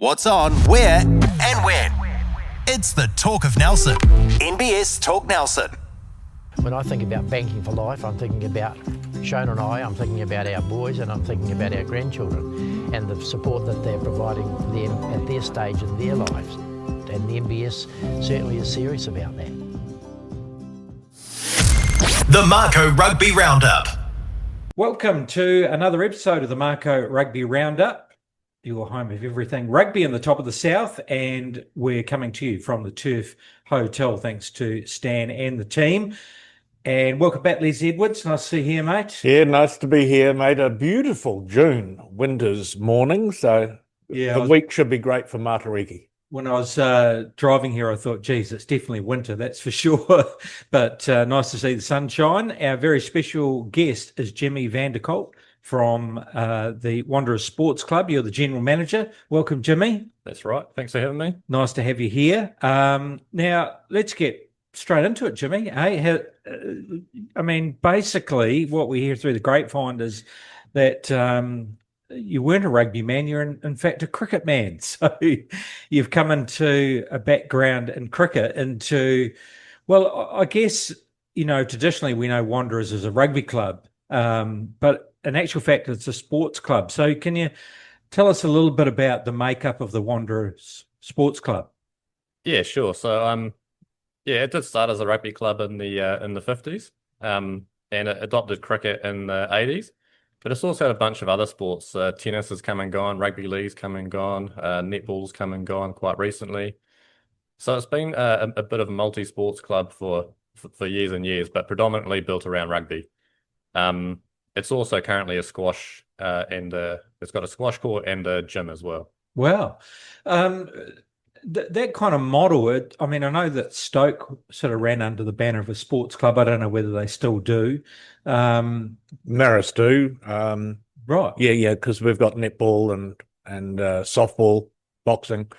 What's on, where, and when. It's the Talk of Nelson. NBS Talk Nelson. When I think about banking for life, I'm thinking about Shona and I'm thinking about our boys, and I'm thinking about our grandchildren and the support that they're providing them at their stage in their lives. And the NBS certainly is serious about that. The Mako Rugby Roundup. Welcome to another episode of the Mako Rugby Roundup, your home of everything rugby in the top of the south, and we're coming to you from the Turf Hotel thanks to Stan and the team. And welcome back, Les Edwards. Nice to see you here, mate. Yeah, nice to be here, mate. A beautiful June winter's morning, so the week should be great for Matariki. When I was driving here, I thought, geez, it's definitely winter, that's for sure. But nice to see the sunshine. Our very special guest is Jimmy van der Colk from the Wanderers Sports Club. You're the general manager. Welcome, Jimmy. That's right. Thanks for having me. Nice to have you here. Now, let's get straight into it, Jimmy. Hey, basically, what we hear through the grapevine is that you weren't a rugby man, you're in fact a cricket man. So you've come into a background in cricket well, I guess, traditionally we know Wanderers as a rugby club, but in actual fact, it's a sports club. So can you tell us a little bit about the makeup of the Wanderers Sports Club? Yeah, sure. So, it did start as a rugby club in the 50s, and it adopted cricket in the 80s. But it's also had a bunch of other sports. Tennis has come and gone, rugby league's come and gone, netball's come and gone quite recently. So it's been a bit of a multi-sports club for years and years, but predominantly built around rugby. It's also currently a squash, and it's got a squash court and a gym as well. Wow. That kind of model, I know that Stoke sort of ran under the banner of a sports club. I don't know whether they still do. Marist do. Right. Yeah, because we've got netball and softball, boxing.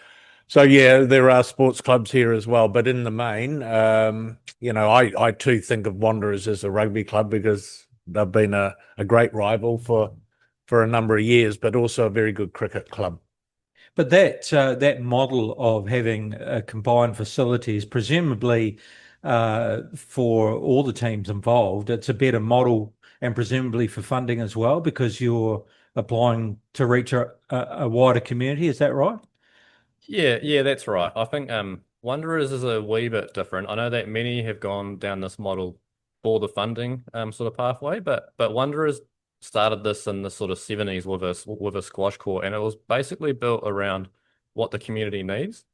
So, yeah, there are sports clubs here as well. But in the main, I too think of Wanderers as a rugby club because they've been a great rival for a number of years, but also a very good cricket club. But that model of having combined facilities, presumably for all the teams involved, it's a better model, and presumably for funding as well, because you're applying to reach a wider community. Is that right? Yeah, that's right. I think Wanderers is a wee bit different. I know that many have gone down this model for the funding sort of pathway, but Wanderers started this in the sort of 70s with a squash court, and it was basically built around what the community needs.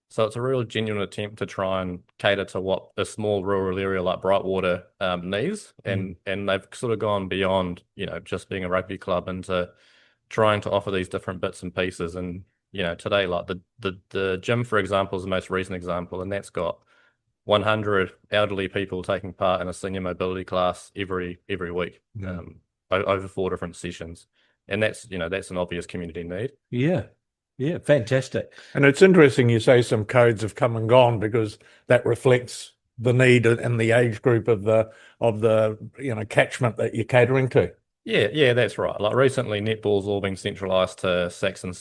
So it's a real genuine attempt to try and cater to what a small rural area like Brightwater needs, and they've sort of gone beyond just being a rugby club into trying to offer these different bits and pieces. And today, like the gym, for example, is the most recent example, and that's got 100 elderly people taking part in a senior mobility class every week. Over 4 different sessions, and that's an obvious community need. Yeah, fantastic. And it's interesting you say some codes have come and gone, because that reflects the need and the age group of the catchment that you're catering to. Yeah, that's right. Like recently, netball's all been centralised to Saxon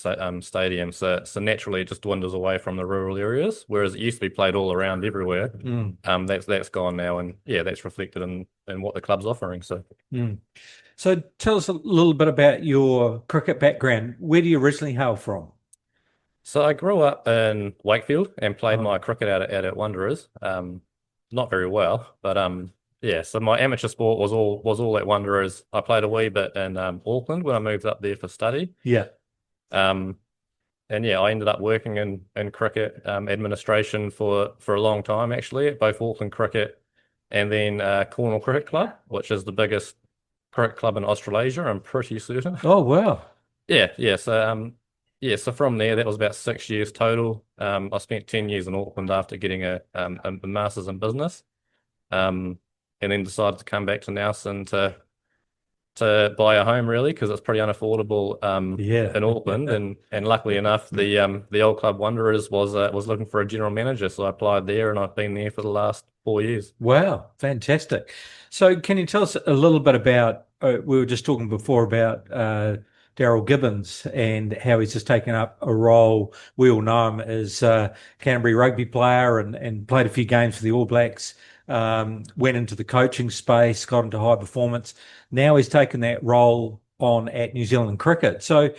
Stadium, so naturally it just dwindles away from the rural areas, whereas it used to be played all around everywhere. That's gone now, and that's reflected in what the club's offering. So tell us a little bit about your cricket background. Where do you originally hail from? So I grew up in Wakefield and played my cricket out at Wanderers. Not very well, but so my amateur sport was all at Wanderers. I played a wee bit in Auckland when I moved up there for study. Yeah. I ended up working in cricket administration for a long time, actually, at both Auckland Cricket and then Cornwall Cricket Club, which is the biggest cricket club in Australasia, I'm pretty certain. Oh, wow. Yeah. So from there, that was about 6 years total. I spent 10 years in Auckland after getting a master's in business. And then decided to come back to Nelson to buy a home, really, because it's pretty unaffordable in Auckland. And luckily enough, the old club Wanderers was looking for a general manager, so I applied there, and I've been there for the last 4 years. Wow, fantastic. So can you tell us a little bit about, we were just talking before about Daryl Gibbons and how he's just taken up a role. We all know him as a Canterbury rugby player and played a few games for the All Blacks, went into the coaching space, got into high performance. Now he's taken that role on at New Zealand Cricket. So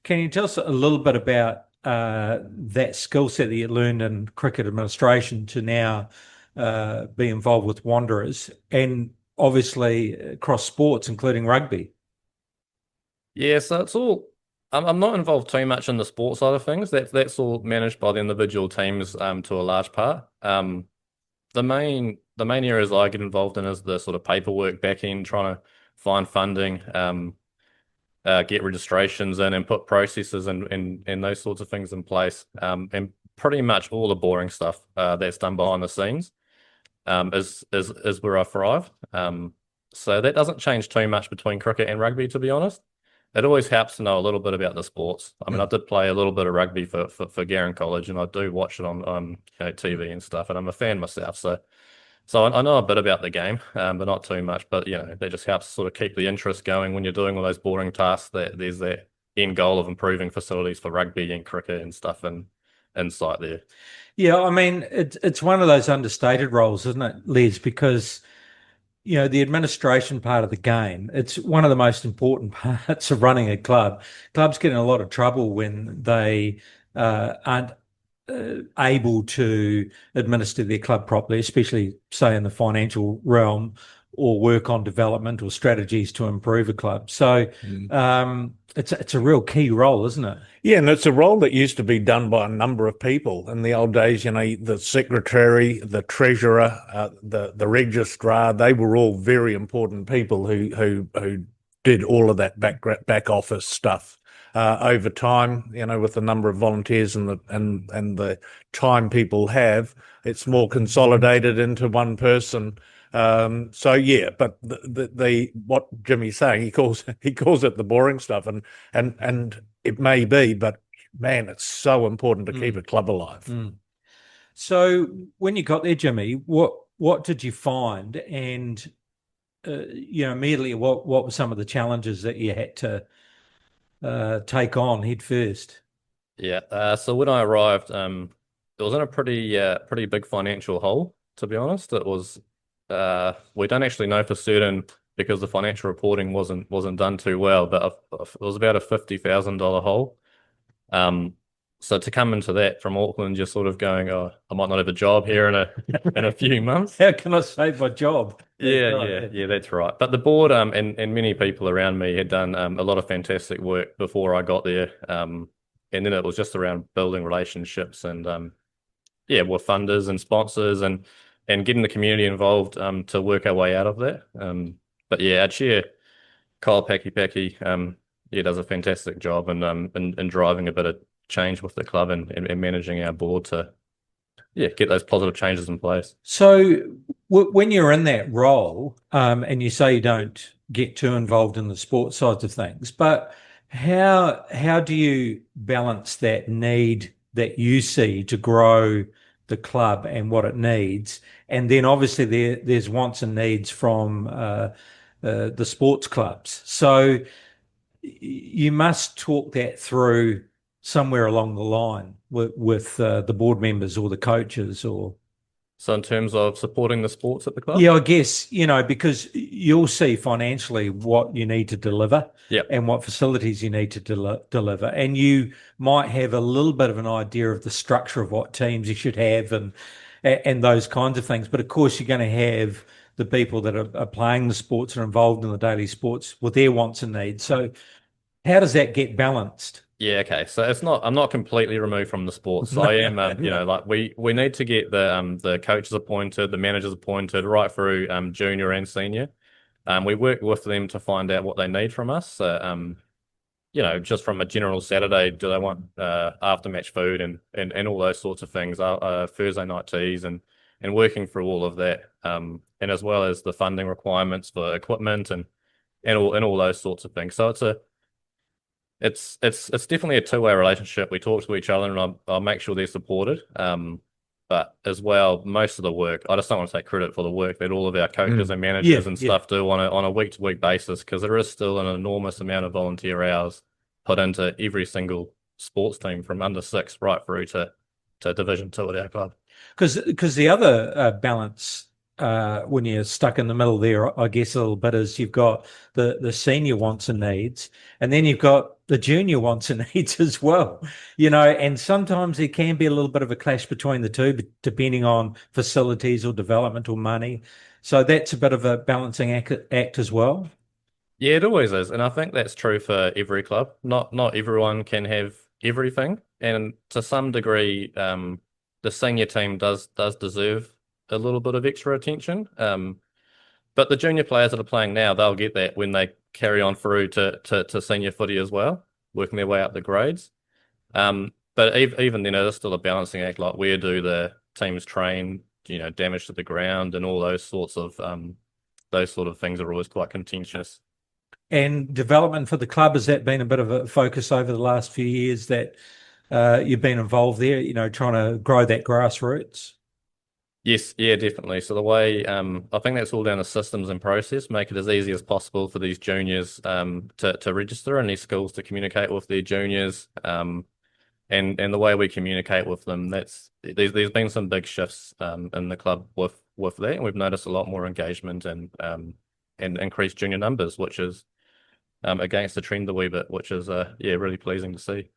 can you tell us a little bit about that skill set that you learned in cricket administration to now be involved with Wanderers and obviously across sports, including rugby? Yeah, so it's all. I'm not involved too much in the sports side of things. That's all managed by the individual teams to a large part. The main areas I get involved in is the sort of paperwork back end, trying to find funding, get registrations in, and put processes and those sorts of things in place. And pretty much all the boring stuff that's done behind the scenes is where I thrive. So that doesn't change too much between cricket and rugby, to be honest. It always helps to know a little bit about the sports. I mean, I did play a little bit of rugby for Garran College, and I do watch it on TV and stuff, and I'm a fan myself. So I know a bit about the game, but not too much. But that just helps sort of keep the interest going when you're doing all those boring tasks. That there's that end goal of improving facilities for rugby and cricket and stuff and insight there. Yeah, I mean, it's one of those understated roles, isn't it, Les? Because the administration part of the game, it's one of the most important parts of running a club. Clubs get in a lot of trouble when they aren't able to administer their club properly, especially, say, in the financial realm, or work on development or strategies to improve a club. So it's a real key role, isn't it? Yeah, and it's a role that used to be done by a number of people in the old days. The secretary, the treasurer, the registrar, they were all very important people who did all of that back office stuff. Over time, with the number of volunteers and the time people have, it's more consolidated into one person. So yeah, but the what Jimmy's saying, he calls it the boring stuff, and it may be, but man, it's so important to keep a club alive. So when you got there, Jimmy, what did you find, and immediately what were some of the challenges that you had to take on head first? Yeah. So when I arrived, it was in a pretty big financial hole, to be honest. It was. We don't actually know for certain because the financial reporting wasn't done too well, but it was about a $50,000 hole. So to come into that from Auckland, just sort of going, oh, I might not have a job here in a few months. How can I save my job? Yeah, that's right. But the board and many people around me had done a lot of fantastic work before I got there. And then it was just around building relationships and with funders and sponsors and getting the community involved to work our way out of that. But yeah, our chair, Kyle Paki, does a fantastic job in driving a bit of change with the club and managing our board to get those positive changes in place. So when you're in that role, and you say you don't get too involved in the sports side of things, but how do you balance that need that you see to grow the club and what it needs, and then obviously there's wants and needs from the sports clubs, so you must talk that through somewhere along the line with the board members or the coaches, or so in terms of supporting the sports at the club? Yeah, I guess, because you'll see financially what you need to deliver and what facilities you need to deliver. And you might have a little bit of an idea of the structure of what teams you should have and those kinds of things. But of course, you're going to have the people that are playing the sports and are involved in the daily sports with their wants and needs. So how does that get balanced? Yeah, okay. So I'm not completely removed from the sports. I am, like we need to get the coaches appointed, the managers appointed right through junior and senior. We work with them to find out what they need from us. So, just from a general Saturday, do they want after match food and all those sorts of things, Thursday night teas and working through all of that, and as well as the funding requirements for equipment and all those sorts of things. So it's definitely a two-way relationship. We talk to each other, and I'll make sure they're supported. But as well, most of the work, I just don't want to take credit for the work that all of our coaches and managers and stuff do on a week-to-week basis, because there is still an enormous amount of volunteer hours put into every single sports team from under 6 right through to Division 2 at our club. Because the other balance when you're stuck in the middle there, I guess a little bit, is you've got the senior wants and needs, and then you've got the junior wants and needs as well. And sometimes there can be a little bit of a clash between the two, depending on facilities or development or money. So that's a bit of a balancing act as well. Yeah, it always is, and I think that's true for every club. Not everyone can have everything, and to some degree, the senior team does deserve a little bit of extra attention. But the junior players that are playing now, they'll get that when they carry on through to senior footy as well, working their way up the grades. But even then, there's still a balancing act. Like, where do the teams train? Damage to the ground and all those sorts of things are always quite contentious. And development for the club, has that been a bit of a focus over the last few years that you've been involved there, trying to grow that grassroots? Yes, yeah, definitely. So the way I think that's all down to systems and process, make it as easy as possible for these juniors to register, and these schools to communicate with their juniors. And the way we communicate with them, there's been some big shifts in the club with that, and we've noticed a lot more engagement and increased junior numbers, which is against the trend a wee bit, which is really pleasing to see.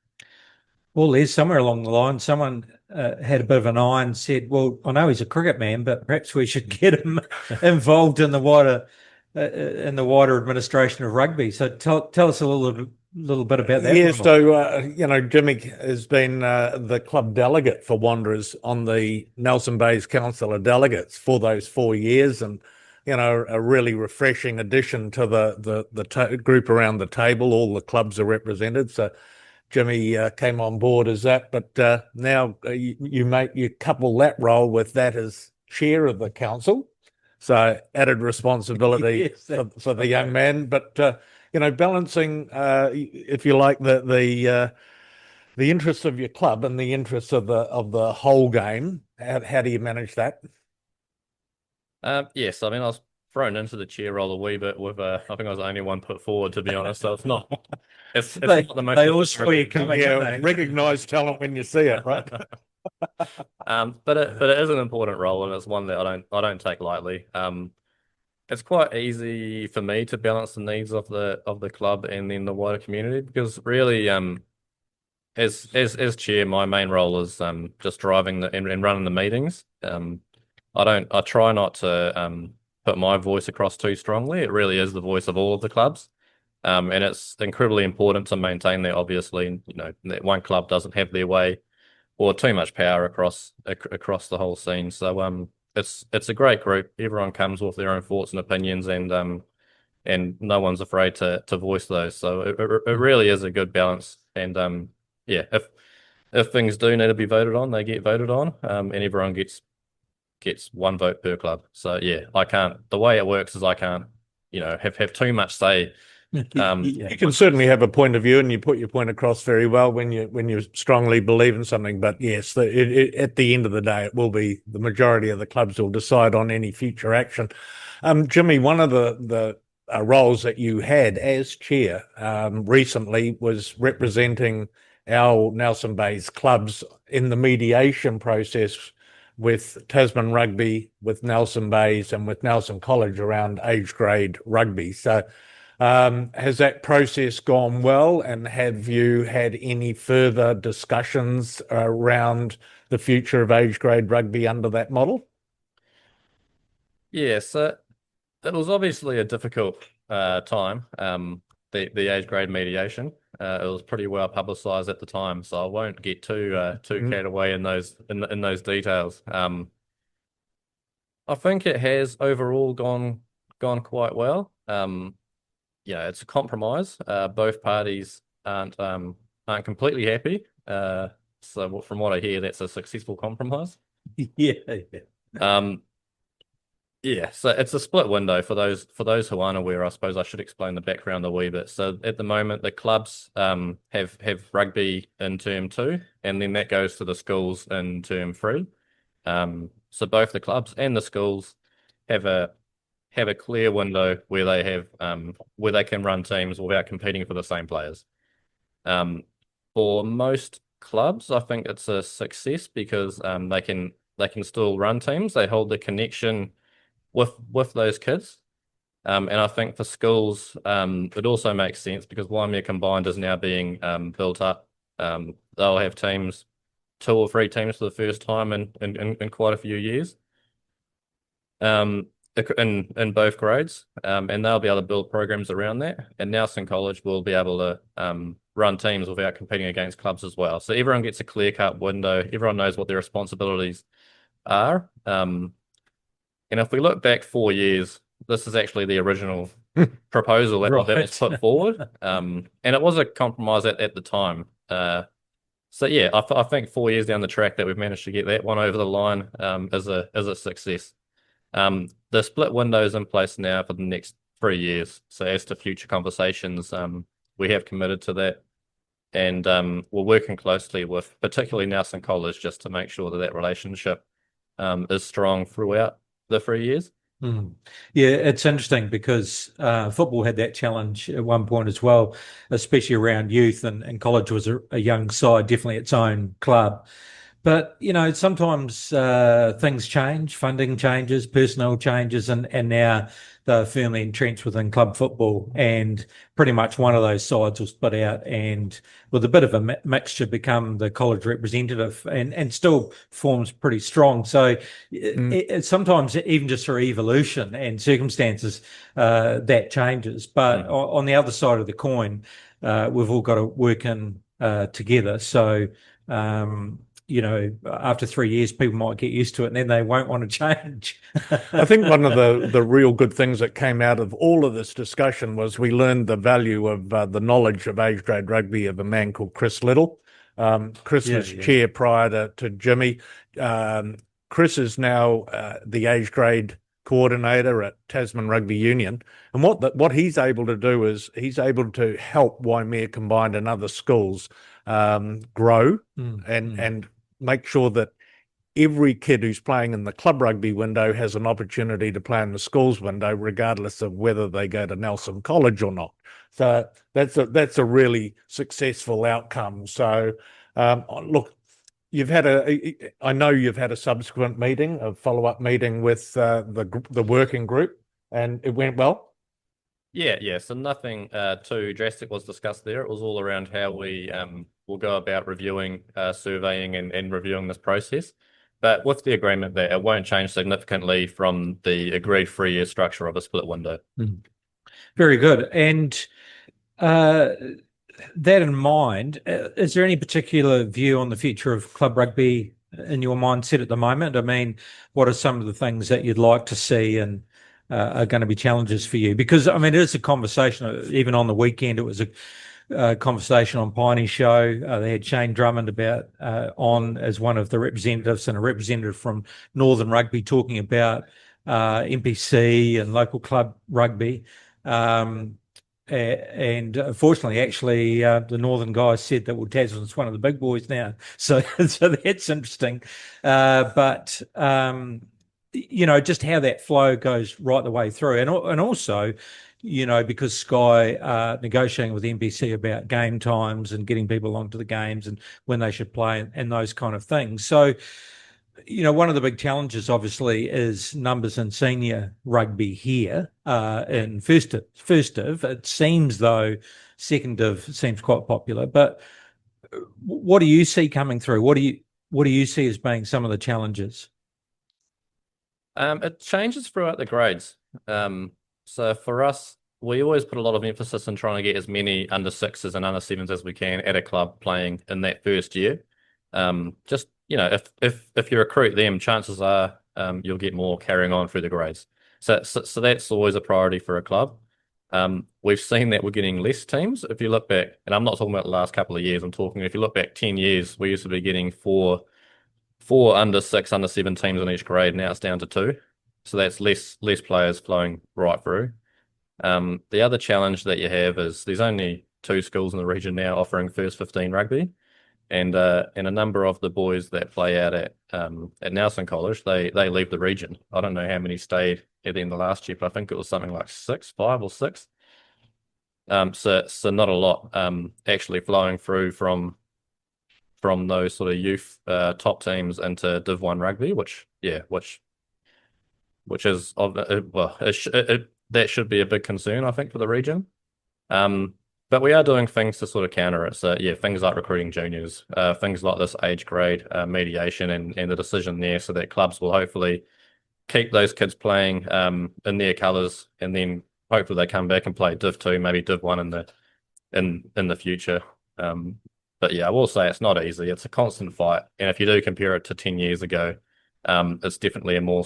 Well, there's somewhere along the line, someone had a bit of an eye and said, well, I know he's a cricket man, but perhaps we should get him involved in the wider administration of rugby. So tell us a little bit about that. Yeah, so, Jimmy has been the club delegate for Wanderers on the Nelson Bays Council of Delegates for those 4 years, and, a really refreshing addition to the group around the table. All the clubs are represented. So Jimmy came on board as that, but now you couple that role with that as chair of the council, so added responsibility for the young man. But balancing, if you like, the interests of your club and the interests of the whole game. How do you manage that? Yes, I mean, I was thrown into the chair role a wee bit with I think I was the only one put forward, to be honest. So it's not. It's not the most. They all saw you coming. Yeah, recognise talent when you see it, right? But it is an important role, and it's one that I don't take lightly. It's quite easy for me to balance the needs of the club and then the wider community, because really, as chair, my main role is just driving and running the meetings. I try not to put my voice across too strongly. It really is the voice of all of the clubs. And it's incredibly important to maintain that, obviously, that one club doesn't have their way or too much power across the whole scene. So it's a great group. Everyone comes with their own thoughts and opinions, and no one's afraid to voice those. So it really is a good balance. And if things do need to be voted on, they get voted on, and everyone gets one vote per club. So I can't. The way it works is I can't, have too much say. You can certainly have a point of view, and you put your point across very well when you strongly believe in something. But yes, at the end of the day, it will be the majority of the clubs will decide on any future action. Jimmy, one of the roles that you had as chair recently was representing our Nelson Bays clubs in the mediation process with Tasman Rugby, with Nelson Bays, and with Nelson College around age grade rugby. So has that process gone well, and have you had any further discussions around the future of age grade rugby under that model? Yeah, so it was obviously a difficult time, the age grade mediation. It was pretty well publicised at the time, so I won't get too carried away in those details. I think it has overall gone quite well. It's a compromise. Both parties aren't completely happy. So from what I hear, that's a successful compromise. So it's a split window for those who aren't aware. I suppose I should explain the background a wee bit. So at the moment, the clubs have rugby in term 2, and then that goes to the schools in term 3. So both the clubs and the schools have a clear window where they have where they can run teams without competing for the same players. For most clubs, I think it's a success because they can still run teams. They hold the connection with those kids. And I think for schools, it also makes sense because Waimea Combined is now being built up. They'll have teams, 2 or 3 teams for the first time in quite a few years, in both grades, and they'll be able to build programs around that. And Nelson College will be able to run teams without competing against clubs as well. So everyone gets a clear-cut window. Everyone knows what their responsibilities are. And if we look back 4 years, this is actually the original proposal that was put forward. And it was a compromise at the time. So yeah, I think 4 years down the track that we've managed to get that one over the line is a success. The split window is in place now for the next 3 years. So as to future conversations, we have committed to that. And we're working closely with particularly Nelson College just to make sure that relationship is strong throughout the 3 years. Yeah, it's interesting because football had that challenge at one point as well, especially around youth, and college was a young side, definitely its own club. But, sometimes things change, funding changes, personnel changes, and now they're firmly entrenched within club football. And pretty much one of those sides will split out and with a bit of a mixture become the college representative and still forms pretty strong. So it sometimes even just through evolution and circumstances, that changes. But on the other side of the coin, we've all got to work in together. So, after 3 years, people might get used to it and then they won't want to change. I think one of the real good things that came out of all of this discussion was we learned the value of the knowledge of age grade rugby of a man called Chris Little. Chris was chair prior to Jimmy. Chris is now the age grade coordinator at Tasman Rugby Union. And what he's able to do is he's able to help Waimea Combined and other schools grow and make sure that every kid who's playing in the club rugby window has an opportunity to play in the schools window, regardless of whether they go to Nelson College or not. So that's a really successful outcome. So look, I know you've had a subsequent meeting, a follow-up meeting with the working group, and it went well. Yeah. So nothing too drastic was discussed there. It was all around how we will go about reviewing, surveying and reviewing this process. But with the agreement that it won't change significantly from the agreed 3-year structure of a split window. Very good. And that in mind, is there any particular view on the future of club rugby in your mindset at the moment? I mean, what are some of the things that you'd like to see and are going to be challenges for you? Because, I mean, it is a conversation. Even on the weekend, it was a conversation on Piney's show. They had Shane Drummond on as one of the representatives, and a representative from Northern Rugby talking about NPC and local club rugby. And fortunately, actually, the Northern guys said that Tasman's one of the big boys now. So that's interesting. But just how that flow goes right the way through. And also, because Sky are negotiating with NBC about game times and getting people along to the games and when they should play and those kind of things. So, one of the big challenges, obviously, is numbers in senior rugby here in first div. It seems, though, second div seems quite popular. But what do you see coming through? What do you see as being some of the challenges? It changes throughout the grades. So for us, we always put a lot of emphasis in trying to get as many under sixes and under sevens as we can at a club playing in that first year. Just if you recruit them, chances are you'll get more carrying on through the grades. So that's always a priority for a club. We've seen that we're getting less teams. If you look back, and I'm not talking about the last couple of years, I'm talking if you look back 10 years, we used to be getting four under six, under seven teams in each grade. Now it's down to 2. So that's less players flowing right through. The other challenge that you have is there's only 2 schools in the region now offering first 15 rugby. And a number of the boys that play out at Nelson College, they leave the region. I don't know how many stayed at the end of last year, but I think it was something like 5 or 6. So not a lot actually flowing through from those sort of youth top teams into Div 1 rugby, which is that should be a big concern, I think, for the region. But we are doing things to sort of counter it. So things like recruiting juniors, things like this age grade mediation and the decision there, so that clubs will hopefully keep those kids playing in their colours, and then hopefully they come back and play Div 2, maybe Div 1 in the future. But I will say it's not easy. It's a constant fight, and if you do compare it to 10 years ago, it's definitely a more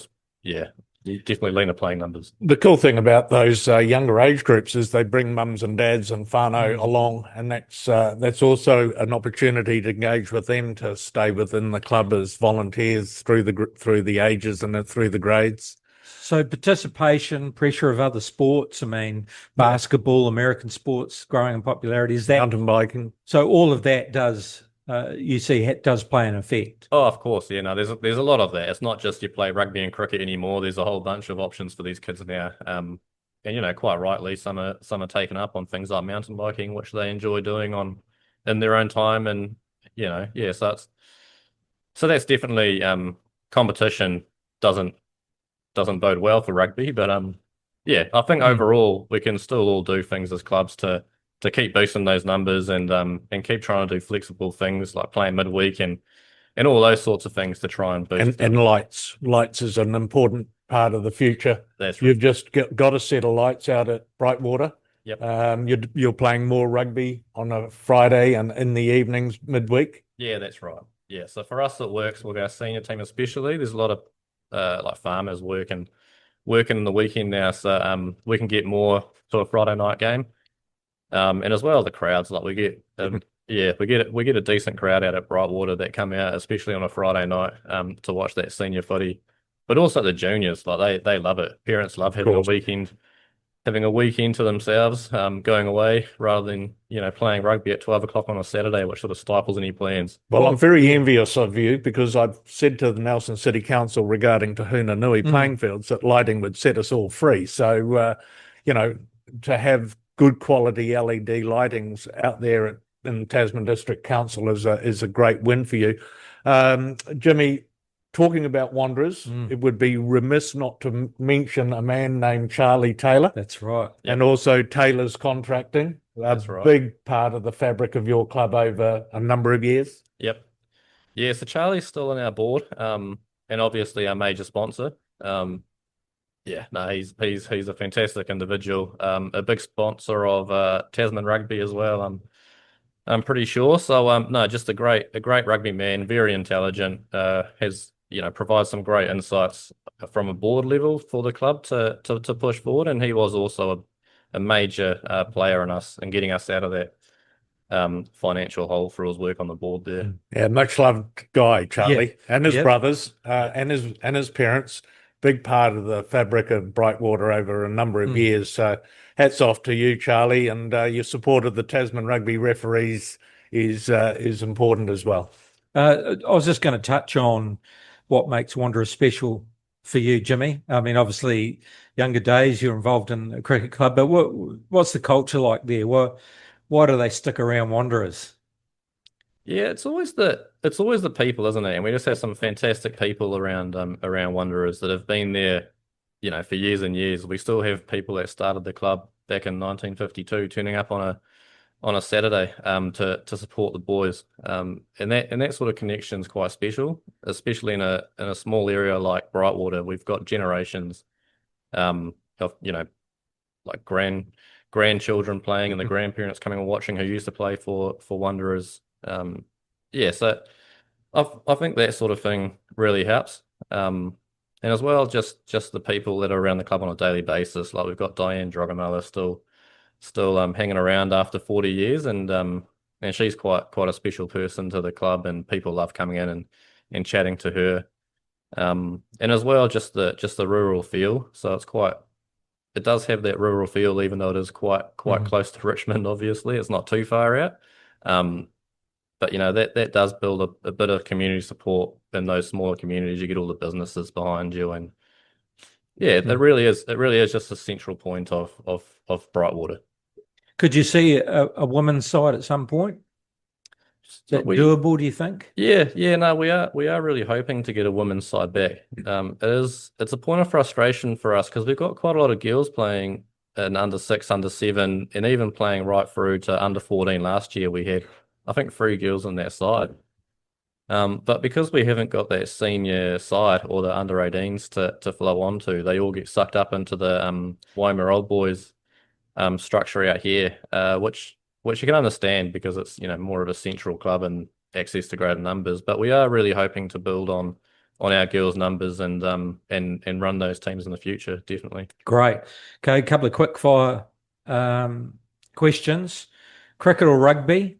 you definitely leaner playing numbers. The cool thing about those younger age groups is they bring mums and dads and whānau along, and that's also an opportunity to engage with them, to stay within the club as volunteers through the ages and through the grades. So participation, pressure of other sports. I mean, basketball, American sports growing in popularity. Is that mountain biking? So all of that does does play an effect. Oh, of course, there's a lot of that. It's not just you play rugby and cricket anymore. There's a whole bunch of options for these kids now. And quite rightly, some are taken up on things like mountain biking, which they enjoy doing in their own time. And so that's definitely competition doesn't bode well for rugby. But I think overall we can still all do things as clubs to keep boosting those numbers and keep trying to do flexible things like playing midweek and all those sorts of things to try and boost. And lights is an important part of the future. That's right. You've just got a set of lights out at Brightwater. Yep. You're playing more rugby on a Friday and in the evenings midweek. Yeah, that's right. Yeah, so for us it works with our senior team especially. There's a lot of like farmers working in the weekend now, so we can get more sort of Friday night game. And as well the crowds, like we get we get a decent crowd out at Brightwater that come out, especially on a Friday night, to watch that senior footy. But also the juniors, like they love it. Parents love having a weekend to themselves, going away rather than playing rugby at 12 o'clock on a Saturday, which sort of stifles any plans. Well, I'm very envious of you, because I've said to the Nelson City Council regarding Tahuna Nui playing fields that lighting would set us all free. So to have good quality LED lightings out there in Tasman District Council is a great win for you. Jimmy, talking about Wanderers, it would be remiss not to mention a man named Charlie Taylor. That's right. And also Taylor's Contracting, big part of the fabric of your club over a number of years. Yep. Yeah, so Charlie's still on our board, and obviously our major sponsor. He's a fantastic individual, a big sponsor of Tasman Rugby as well. I'm pretty sure. So just a great rugby man, very intelligent, has provides some great insights from a board level for the club to push forward, and he was also a major player in us and getting us out of that financial hole through his work on the board there. Yeah, much loved guy, Charlie, and his brothers and his parents. Big part of the fabric of Brightwater over a number of years. So hats off to you, Charlie, and your support of the Tasman Rugby referees is important as well. I was just going to touch on what makes Wanderers special for you, Jimmy. I mean, obviously, younger days, you're involved in a cricket club, but what's the culture like there? Why do they stick around Wanderers? Yeah, it's always the people, isn't it? And we just have some fantastic people around Wanderers that have been there, for years and years. We still have people that started the club back in 1952 turning up on a Saturday to support the boys. And that sort of connection is quite special, especially in a small area like Brightwater. We've got generations of like grandchildren playing and the grandparents coming and watching who used to play for Wanderers. So I think that sort of thing really helps. And as well, just the people that are around the club on a daily basis. Like we've got Diane Drogamella still hanging around after 40 years, and she's quite a special person to the club, and people love coming in and chatting to her. And as well, just the rural feel. So it does have that rural feel, even though it is quite close to Richmond. Obviously, it's not too far out. But that does build a bit of community support in those smaller communities. You get all the businesses behind you, and it really is just a central point of Brightwater. Could you see a women's side at some point? Is that doable, do you think? Yeah, no, we are really hoping to get a women's side back. It's a point of frustration for us because we've got quite a lot of girls playing in under 6, under 7, and even playing right through to under 14 last year. We had, I think, 3 girls on that side. But because we haven't got that senior side or the under 18s to flow onto, they all get sucked up into the Waimea old boys structure out here, which you can understand because it's more of a central club and access to greater numbers. But we are really hoping to build on our girls' numbers and run those teams in the future, definitely. Great. Okay, a couple of quick fire questions. Cricket or rugby?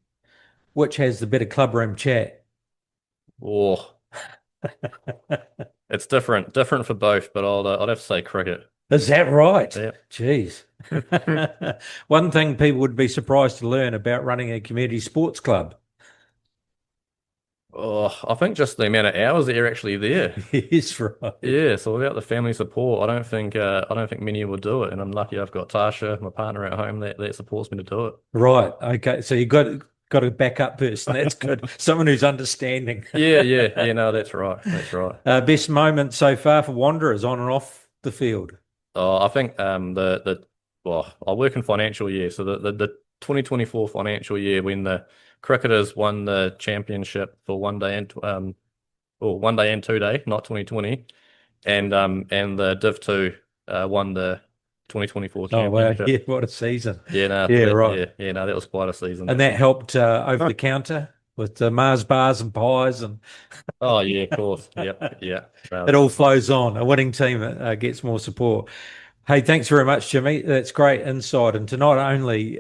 Which has the better clubroom chat? Oh, it's different for both, but I'd have to say cricket. Is that right? Yeah. Jeez. One thing people would be surprised to learn about running a community sports club. Oh, I think just the amount of hours that you're actually there. Yes, right. Yeah, so without the family support, I don't think many would do it. And I'm lucky I've got Tasha, my partner at home, that supports me to do it. Right. Okay. So you've got a backup person. That's good. Someone who's understanding. Yeah. No, that's right. That's right. Best moment so far for Wanderers on and off the field. Oh, I think well, I work in financial year, so the 2024 financial year when the Cricketers won the championship for 1 day and 1 day and 2 day, not 2020, and the Div 2 won the 2024 championship. Oh wow! Yeah, what a season! Yeah, no, right. Yeah, no, that was quite a season. And that helped over the counter with the Mars bars and pies and. Oh yeah, of course. Yeah. It all flows on. A winning team gets more support. Hey, thanks very much, Jimmy. That's great insight into not only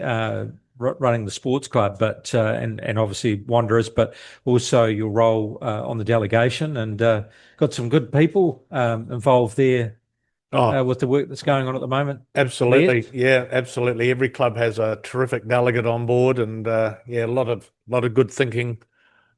running the sports club, but and obviously Wanderers, but also your role on the delegation, and got some good people involved there with the work that's going on at the moment. Absolutely, yeah, absolutely. Every club has a terrific delegate on board, and a lot of good thinking,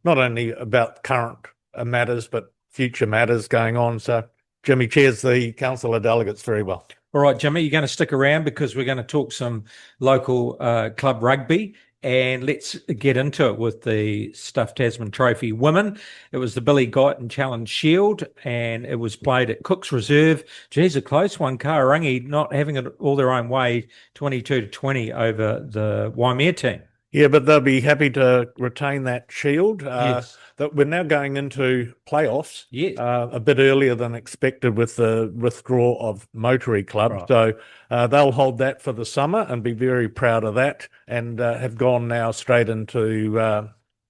not only about current matters but future matters going on. So Jimmy chairs the Council of Delegates very well. All right, Jimmy, you're going to stick around because we're going to talk some local club rugby, and let's get into it with the Stuff Tasman Trophy women. It was the Billy Guyton Challenge Shield, and it was played at Cook's Reserve. Geez, a close one. Kahurangi not having it all their own way, 22-20 over the Waimea team. Yeah, but they'll be happy to retain that shield. Yes. That we're now going into playoffs. Yes. A bit earlier than expected with the withdrawal of Motory Club. Right. So they'll hold that for the summer and be very proud of that, and have gone now straight into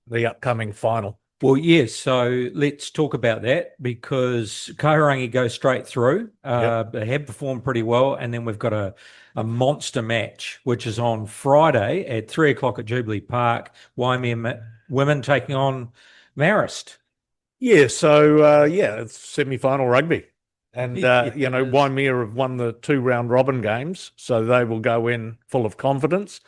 the upcoming final. Well, yes. So let's talk about that because Kahurangi goes straight through. They have performed pretty well, and then we've got a monster match, which is on Friday at 3:00 at Jubilee Park. Waimea women taking on Marist. Yeah, so it's semi-final rugby, and It Waimea have won the 2 round robin games, so they will go in full of confidence.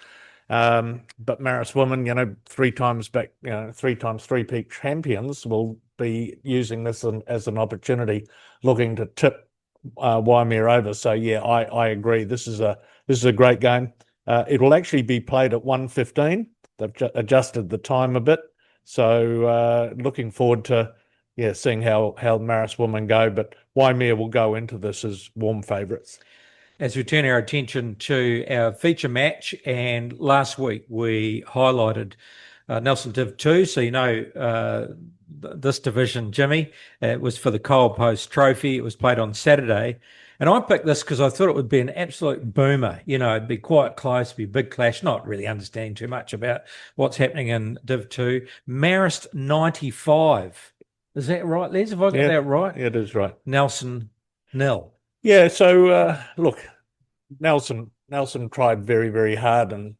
But Marist women, 3 times back, 3 times 3-peat champions, will be using this as an opportunity, looking to tip Waimea over. So yeah, I agree. This is a great game. It will actually be played at 1:15. They've adjusted the time a bit, so looking forward to seeing how Marist women go. But Waimea will go into this as warm favourites. As we turn our attention to our feature match, and last week we highlighted Nelson Div 2, so this division, Jimmy, it was for the Coal Post Trophy. It was played on Saturday, and I picked this because I thought it would be an absolute boomer. It'd be quite close, be a big clash, not really understanding too much about what's happening in Div 2. Marist 95. Is that right, Les? Have I got that right? Yeah, it is right. Nelson 0. Yeah, so look, Nelson tried very, very hard, and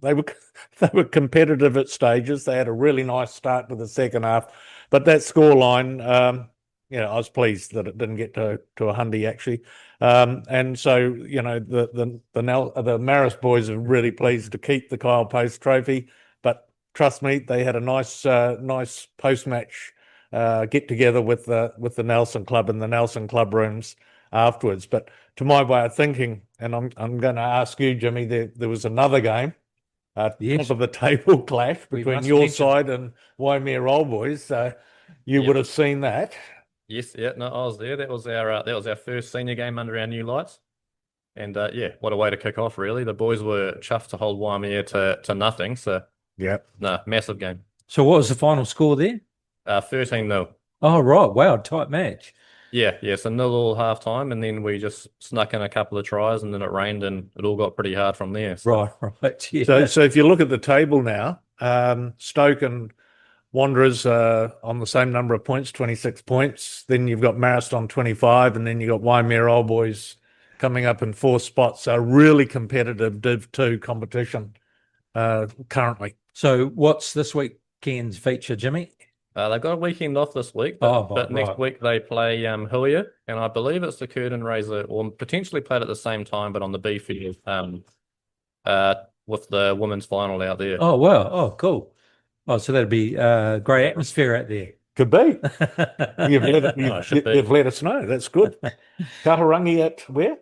they were competitive at stages. They had a really nice start to the second half, but that scoreline, I was pleased that it didn't get to a hundy actually, and so the Marist boys are really pleased to keep the Kyle Post Trophy. But trust me, they had a nice post match get together with the Nelson Club in the Nelson Club rooms afterwards. But to my way of thinking, and I'm going to ask you, Jimmy. There was another game, Yes. top of the table clash We between must your mention- side and Waimea Old Boys. So you Yep. would have seen that. Yes, yeah, no, I was there. That was our first senior game under our new lights. And yeah, what a way to kick off, really. The boys were chuffed to hold Waimea to nothing. So, Yep. no, massive game. So what was the final score there? 13-0. Oh, right. Wow. Tight match. Yeah, so 0-0 half time, and then we just snuck in a couple of tries, and then it rained, and it all got pretty hard from there. So. Right. Yeah. So if you look at the table now, Stoke and Wanderers on the same number of points, 26 points. Then you've got Marist on 25, and then you've got Waimea Old Boys coming up in 4 spots. So really competitive Div 2 competition currently. So what's this weekend's feature, Jimmy? They've got a weekend off this week, but next week they play Huia, and I believe it's the curtain raiser, or potentially played at the same time, but on the B field with the women's final out there. Oh, wow. Oh, cool. Oh, so that'd be great atmosphere out there. Could be. You've let us know. That's good. Kahurangi at where?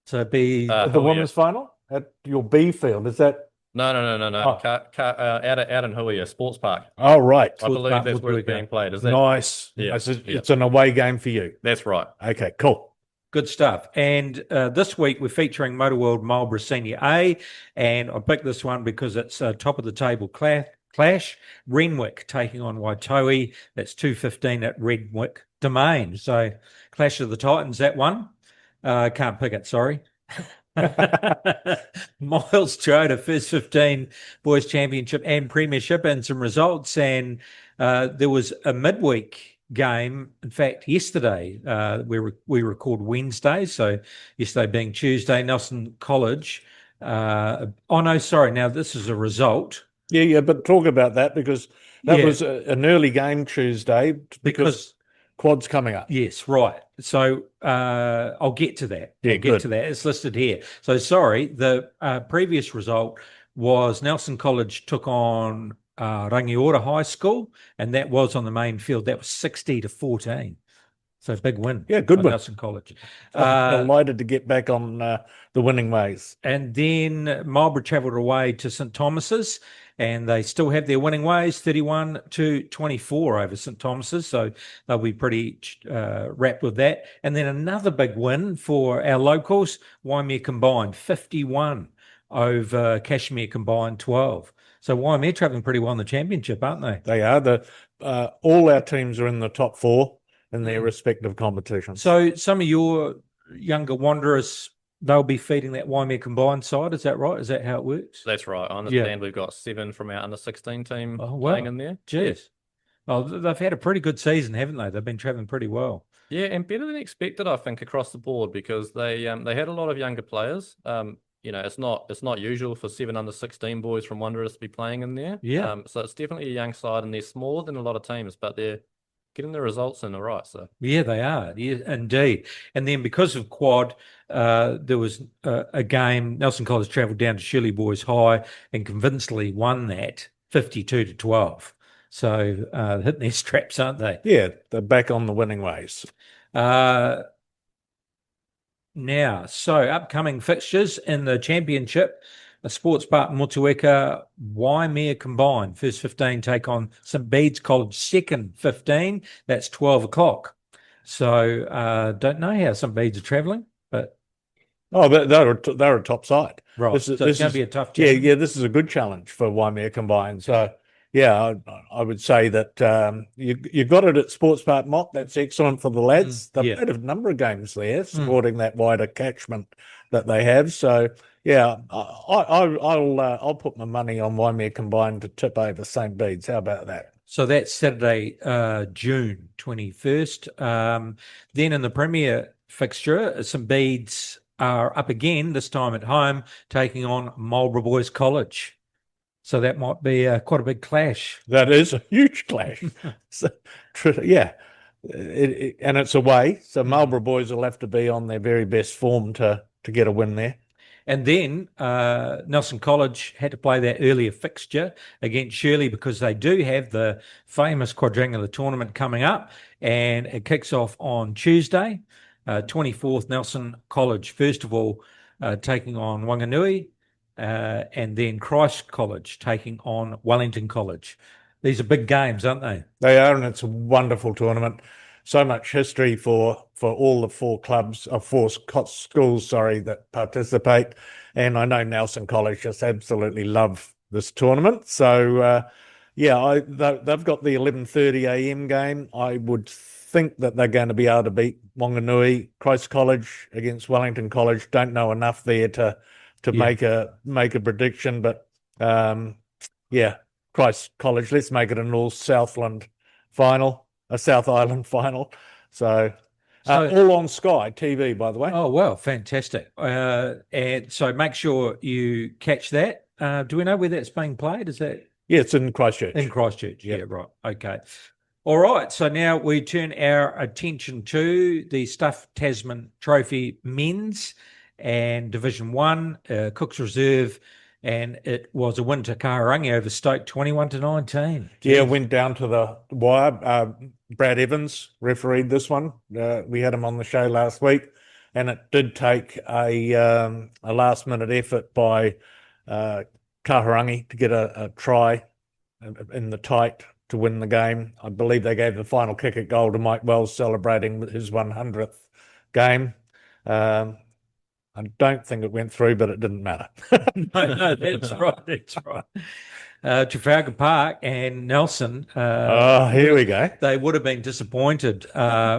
So it'd be At the women's final? At your B field. Is that? No. Oh. Out in Huia, Sports Park. Oh, right. I believe that's where it's being played. Is that? Nice. Yeah. It's an away game for you. That's right. Okay, cool. good stuff. And this week we're featuring Motor World Marlborough Senior A, and I picked this one because it's a top of the table clash. Renwick taking on Waitohi. That's 2:15 at Renwick Domain. So Clash of the Titans, that one. Can't pick it, sorry. Miles Toyota, first 15 Boys Championship and Premiership, and some results. And there was a midweek game. In fact, yesterday, we record Wednesday, so yesterday being Tuesday, Nelson College. Now this is a result. Yeah, but talk about that because that was an early game Tuesday because quad's coming up. Yes, right. So I'll get to that. It's listed here. So sorry, the previous result was Nelson College took on Rangiora High School, and that was on the main field. That was 60-14. So big win. Yeah, good win. Nelson College. I'm delighted to get back on the winning ways. And then Marlborough travelled away to St Thomas's, and they still have their winning ways, 31-24 over St Thomas's. So they'll be pretty wrapped with that. And then another big win for our locals, Waimea combined, 51 over Cashmere combined, 12. So Waimea travelling pretty well in the championship, aren't they? They are. All our teams are in the top 4 in their respective competitions. So some of your younger Wanderers, they'll be feeding that Waimea combined side. Is that right? Is that how it works? That's right. I understand we've got 7 from our under-16 team playing in there. Jeez. Oh, they've had a pretty good season, haven't they? They've been travelling pretty well. Yeah, and better than expected, I think, across the board, because they had a lot of younger players. It's not usual for 7 under-16 boys from Wanderers to be playing in there. Yeah. So it's definitely a young side, and they're smaller than a lot of teams, but they're getting the results in all right. So yeah, they are. Yeah, indeed. And then because of quad, there was a game. Nelson College travelled down to Shirley Boys High and convincingly won that 52-12. So hitting their straps, aren't they? Yeah, they're back on the winning ways. Now, so upcoming fixtures in the championship. A Sports Park Motueka, Waimea combined. First 15 take on St Bede's College. Second 15, that's 12 o'clock. So don't know how St Bede's are travelling, but they're a top side. Right. This is going to be a tough challenge. Yeah, this is a good challenge for Waimea combined. So yeah, I would say that you got it at Sports Park Mock. That's excellent for the lads. They've had a number of games there supporting that wider catchment that they have. So yeah, I'll put my money on Waimea combined to tip over St Bede's. How about that? So that's Saturday, June 21st. Then in the Premier fixture, St Bede's are up again, this time at home, taking on Marlborough Boys College. So that might be quite a big clash. That is a huge clash. So, yeah, and it's away. So Marlborough Boys will have to be on their very best form to get a win there. And then Nelson College had to play that earlier fixture against Shirley because they do have the famous quadrangular tournament coming up, and it kicks off on Tuesday. 24th Nelson College, first of all, taking on Wanganui, and then Christ College taking on Wellington College. These are big games, aren't they? They are, and it's a wonderful tournament. So much history for all the four schools, that participate. And I know Nelson College just absolutely love this tournament. So, they've got the 11:30 a.m. game. I would think that they're going to be able to beat Wanganui. Christ College against Wellington College. Don't know enough there to make a prediction, but Christ College. Let's make it an all Southland final, a South Island final. So all on Sky TV, by the way. Oh, well, fantastic. And so make sure you catch that. Do we know where that's being played? Is that? Yeah, it's in Christchurch. In Christchurch, Yep. yeah, right. Okay. All right. So now we turn our attention to the Stuff Tasman Trophy men's and Division 1, Cook's Reserve, and it was a win to Kahurangi over Stoke, 21-19. Yeah, went down to the wire. Brad Evans refereed this one. We had him on the show last week, and it did take a last-minute effort by Kahurangi to get a try in the tight to win the game. I believe they gave the final kick at goal to Mike Wells, celebrating his 100th game. I don't think it went through, but it didn't matter. No, that's right. That's right. Trafalgar Park and Nelson. Here we go. They would have been disappointed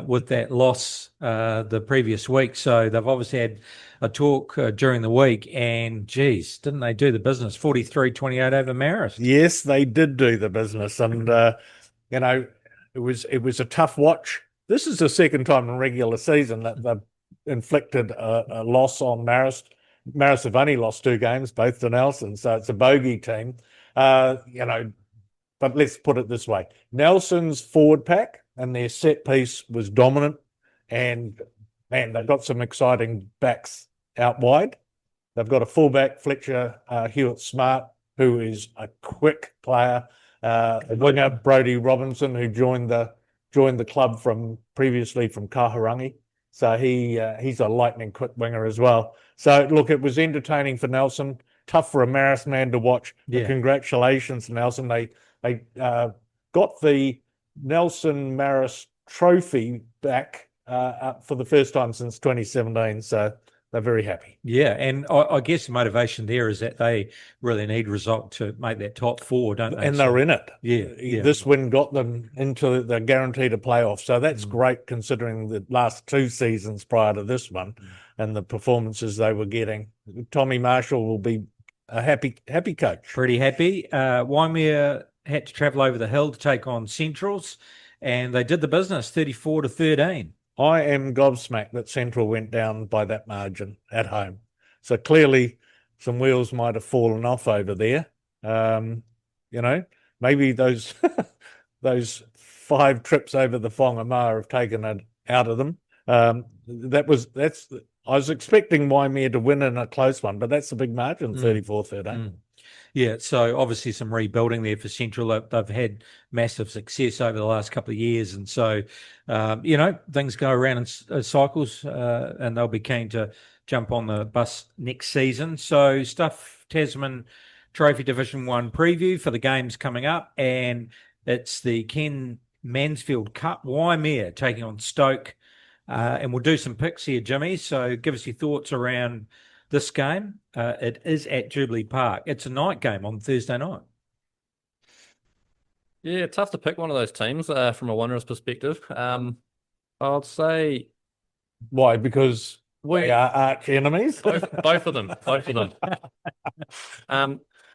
with that loss the previous week. So they've obviously had a talk during the week, and geez, didn't they do the business? 43-28 over Marist. Yes, they did do the business, and it was a tough watch. This is the second time in regular season that they've inflicted a loss on Marist. Marist have only lost 2 games, both to Nelson, so it's a bogey team. But let's put it this way. Nelson's forward pack and their set piece was dominant, and man, they've got some exciting backs out wide. They've got a fullback, Fletcher Hewitt-Smart, who is a quick player. A winger, Brodie Robinson, who joined the club previously from Kahurangi. So he's a lightning quick winger as well. So look, it was entertaining for Nelson. Tough for a Marist man to watch. Yeah. Congratulations, Nelson. They got the Nelson Marist Trophy back for the first time since 2017. So they're very happy. Yeah, and I guess the motivation there is that they really need result to make that top 4, don't they? And they're in it. Yeah. This win got them into the guaranteed a playoff. So that's great considering the last 2 seasons prior to this one and the performances they were getting. Tommy Marshall will be a happy coach. Pretty happy. Waimea had to travel over the hill to take on Centrals, and they did the business, 34-13. I am gobsmacked that Central went down by that margin at home. So clearly some wheels might have fallen off over there. Maybe those 5 trips over the Whangamā have taken it out of them. I was expecting Waimea to win in a close one, but that's a big margin, 34-13. Yeah, so obviously some rebuilding there for Central. They've had massive success over the last couple of years, and so things go around in cycles, and they'll be keen to jump on the bus next season. So Stuff Tasman Trophy Division 1 preview for the games coming up, and it's the Ken Mansfield Cup. Waimea taking on Stoke, and we'll do some picks here, Jimmy. So give us your thoughts around this game. It is at Jubilee Park. It's a night game on Thursday night. Yeah, tough to pick one of those teams from a Wanderers perspective. I'd say Why? Because we are arch enemies. both of them.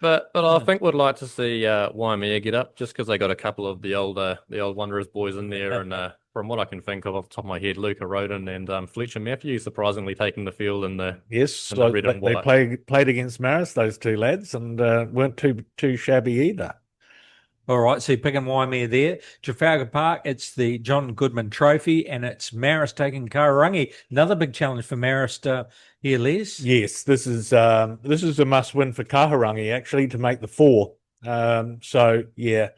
But I think we'd like to see Waimea get up, just because they got a couple of the old Wanderers boys in there, and from what I can think of off the top of my head, Luca Roden and Fletcher Matthews surprisingly taking the field in the red and white. They played against Marist, those 2 lads, and weren't too shabby either. All right, so you're picking Waimea there. Trafalgar Park, it's the John Goodman Trophy, and it's Marist taking Kahurangi. Another big challenge for Marist here, Les. Yes, this is a must-win for Kahurangi, actually, to make the 4. So, yeah,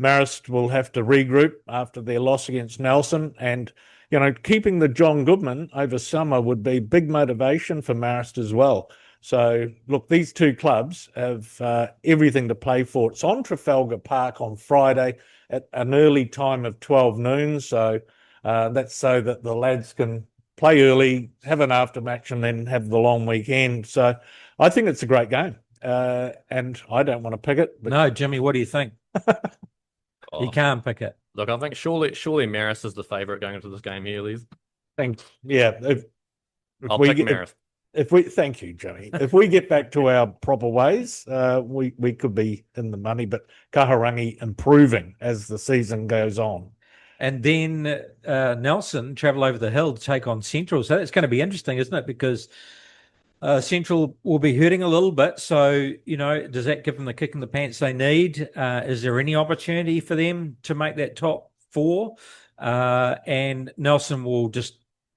Marist will have to regroup after their loss against Nelson, and keeping the John Goodman over summer would be big motivation for Marist as well. So, look, these two clubs have everything to play for. It's on Trafalgar Park on Friday at an early time of 12 noon. So that's so that the lads can play early, have an aftermatch, and then have the long weekend. So I think it's a great game. And I don't want to pick it. But No, Jimmy, what do you think? Oh, You can't pick it. look, I think surely Marist is the favourite going into this game here, Liz. thanks. Yeah. If I'll we pick get, Marist. thank you, Jimmy. If we get back to our proper ways, we could be in the money, but Kahurangi improving as the season goes on. And then Nelson travel over the hill to take on Central. So that's going to be interesting, isn't it? Because Central will be hurting a little bit. So, does that give them the kick in the pants they need? Is there any opportunity for them to make that top four? And Nelson will just,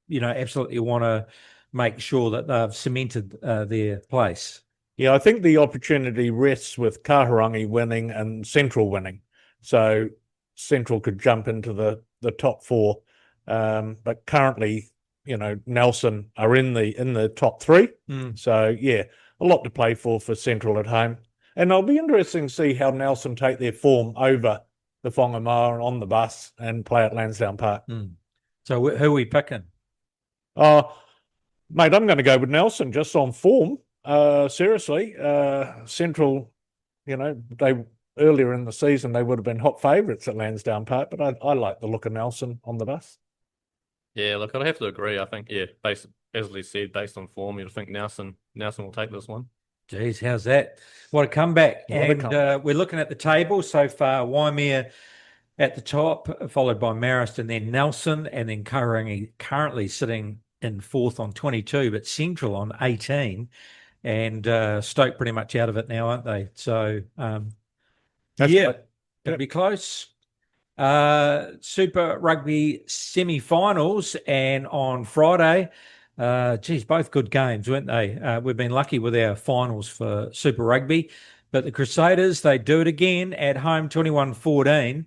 absolutely want to make sure that they've cemented their place. Yeah, I think the opportunity rests with Kahurangi winning and Central winning. So Central could jump into the top four. But currently, Nelson are in the top three. So yeah, a lot to play for Central at home. And it'll be interesting to see how Nelson take their form over the Whangamara on the bus and play at Lansdowne Park. So who are we picking? Mate, I'm going to go with Nelson just on form. Seriously, Central, they earlier in the season they would have been hot favourites at Lansdowne Park, but I like the look of Nelson on the bus. Yeah, look, I'd have to agree. I think, as Lee said, based on form, you'd think Nelson will take this one. Geez, how's that? What a comeback. What a comeback. We're looking at the table so far. Waimea at the top, followed by Marist and then Nelson, and then Kahurangi currently sitting in fourth on 22, but Central on 18, and Stoke pretty much out of it now, aren't they? So, it'll be close. Super Rugby semi-finals, and on Friday, both good games, weren't they? We've been lucky with our finals for Super Rugby, but the Crusaders, they do it again at home, 21-14.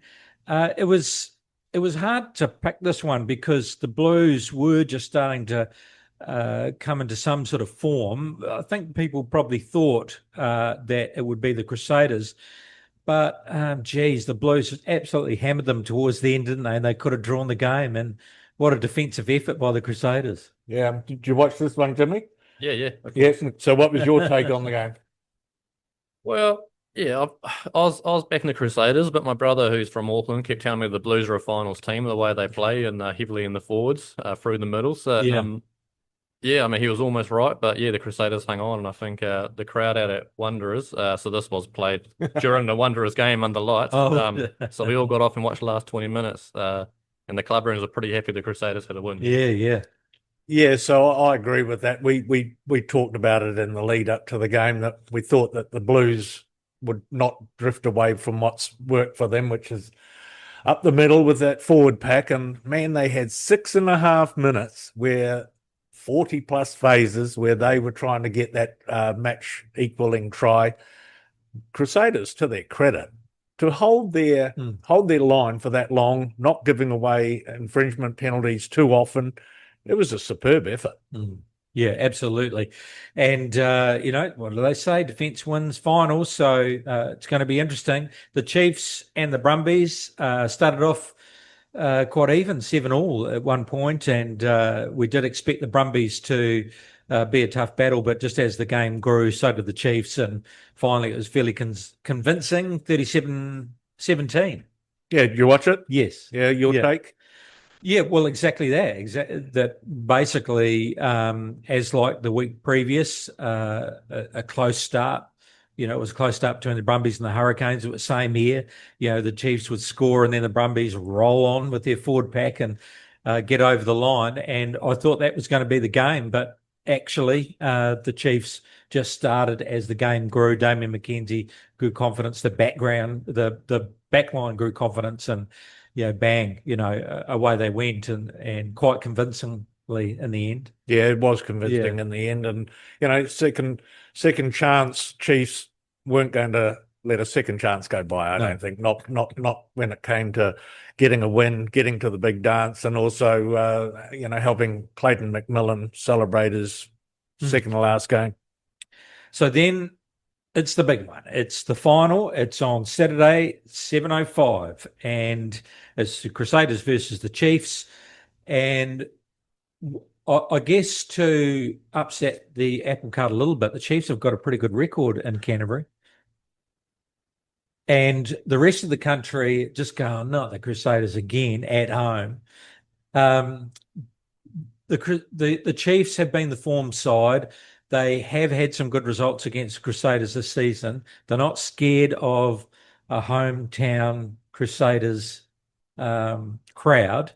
It was hard to pick this one because the Blues were just starting to come into some sort of form. I think people probably thought that it would be the Crusaders, but the Blues absolutely hammered them towards the end, didn't they? And they could have drawn the game. And what a defensive effort by the Crusaders. Yeah. Did you watch this one, Jimmy? Yeah. Yes. So what was your take on the game? Well, yeah, I was backing the Crusaders, but my brother, who's from Auckland, kept telling me the Blues are a finals team, the way they play, and heavily in the forwards, through the middle. So, I mean, he was almost right, but yeah, the Crusaders hung on, and I think the crowd out at Wanderers, so this was played during the Wanderers game under lights. So we all got off and watched the last 20 minutes, and the club rooms were pretty happy the Crusaders had a win. Yeah, so I agree with that. We talked about it in the lead up to the game that we thought that the Blues would not drift away from what's worked for them, which is up the middle with that forward pack. And man, they had 6.5 minutes where 40 plus phases where they were trying to get that match equaling try. Crusaders, to their credit, to hold their line for that long, not giving away infringement penalties too often. It was a superb effort. Yeah, absolutely. And, what do they say? Defence wins finals. So it's going to be interesting. The Chiefs and the Brumbies started off quite even, 7-7 at one point. And we did expect the Brumbies to be a tough battle. But just as the game grew, so did the Chiefs. And finally, it was fairly convincing, 37-17. Yeah, did you watch it? Yes. Yeah, your take? Yeah, well, exactly that. That basically, as like the week previous, a close start. It was a close start between the Brumbies and the Hurricanes. It was same here. The Chiefs would score and then the Brumbies roll on with their forward pack and get over the line. And I thought that was going to be the game, but actually, the Chiefs just started as the game grew. Damien McKenzie grew confidence. The backline grew confidence, and bang, away they went, and quite convincingly in the end. Yeah, it was convincing in the end. And, second chance, Chiefs weren't going to let a second chance go by. I No. don't think not when it came to getting a win, getting to the big dance, and also helping Clayton McMillan celebrate his second to last game. So then it's the big one. It's the final. It's on Saturday, 7:05, and it's the Crusaders versus the Chiefs. And I guess to upset the apple cart a little bit, the Chiefs have got a pretty good record in Canterbury. And the rest of the country just go, oh, not the Crusaders again at home. The Chiefs have been the form side. They have had some good results against Crusaders this season. They're not scared of a hometown Crusaders crowd.